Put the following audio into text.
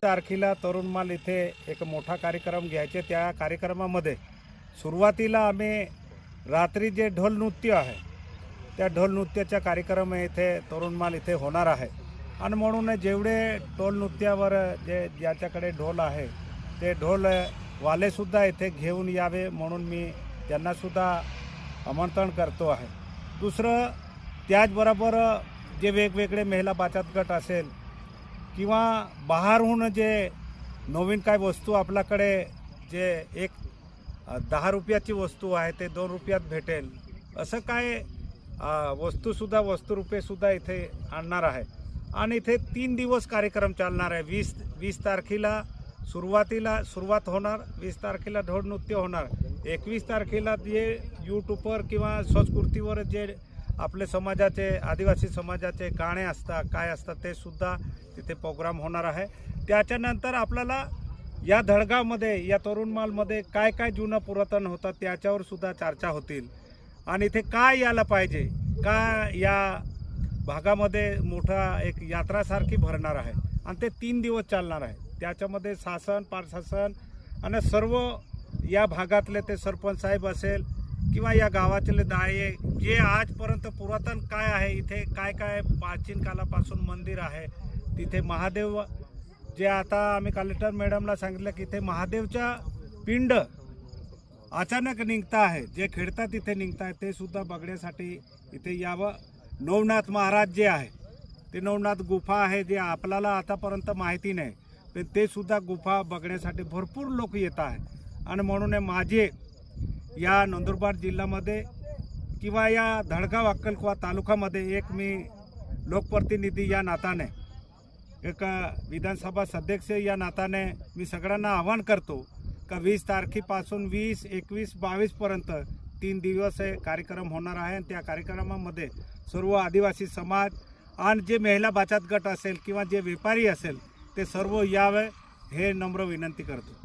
तारखेला तरुणमाल इथे एक मोठा कार्यक्रम घ्यायचे। त्या कार्यक्रमामध्ये सुरुवातीला आम्ही रात्री जे ढोल नृत्य आहे त्या ढोल नृत्याचा कार्यक्रम इथे तरुणमाल इथे होणार आहे आणि म्हणून जेवढे ढोल नृत्यावर जे ज्याच्याकडे ढोल आहे ते ढोल वालेसुद्धा इथे घेऊन यावे म्हणून मी त्यांनासुद्धा आमंत्रण करतो आहे। दुसरं त्याचबरोबर जे वेगवेगळे महिला बचत गट असेल किंवा बाहेरून जे नवीन काय वस्तू आपल्याकडे जे एक 10 रुपयाची वस्तू आहे ते 2 रुपयात भेटेल असं काय वस्तुरूपेसुद्धा इथे आणणार आहे आणि इथे 3 दिवस कार्यक्रम चालणार आहे। 20 तारखेला सुरुवात होणार, 20 तारखेला ढोल नृत्य होणार, 21 तारखेला जे यूट्यूबवर किंवा संस्कृतीवर जे आपले समाजाचे आदिवासी समाजाचे गाणे असतात काय असतात ते सुद्धा तिथे प्रोग्राम होणार आहे। त्याच्यानंतर आपल्याला या धडगावमध्ये या तरुणमालमध्ये काय काय जुनं पुरातन होतं त्याच्यावर सुद्धा चर्चा होतील आणि इथे काय यायला पाहिजे, काय या भागामध्ये मोठा एक यात्रासारखी भरणार आहे आणि ते 3 दिवस चालणार आहे। त्याच्यामध्ये शासन प्रशासन आणि सर्व या भागातले ते सरपंच साहेब असेल किंवा या गावातले दाये जे आजपर्यंत पुरातन काय आहे इथे काय काय प्राचीन कालापासून मंदिर आहे तिथे महादेव जे आता आम्ही कलेक्टर मॅडमला सांगितलं की इथे महादेवच्या पिंड अचानक निघता आहे, जे खेळतात तिथे निघत आहे ते सुद्धा बघण्यासाठी इथे यावं। नवनाथ महाराज जे आहे ते नवनाथ गुफा आहे जे आपल्याला आतापर्यंत माहिती नाही पण ते सुद्धा गुफा बघण्यासाठी भरपूर लोक येत आहे आणि म्हणून माझे या नंदुरबार जिल्ह्यामध्ये किंवा या धडगाव अक्कलकुवा तालुक्यामध्ये एक मी लोकप्रतिनिधी या नात्याने एक विधानसभा सदस्य या नात्याने मी सगळ्यांना आवाहन करतो का 20 तारखेपासून 20, 21, 22पर्यंत 3 दिवस हे कार्यक्रम होणार आहे आणि त्या कार्यक्रमामध्ये सर्व आदिवासी समाज आणि जे महिला बचत गट असेल किंवा जे व्यापारी असेल ते सर्व यावे हे नम्र विनंती करतो।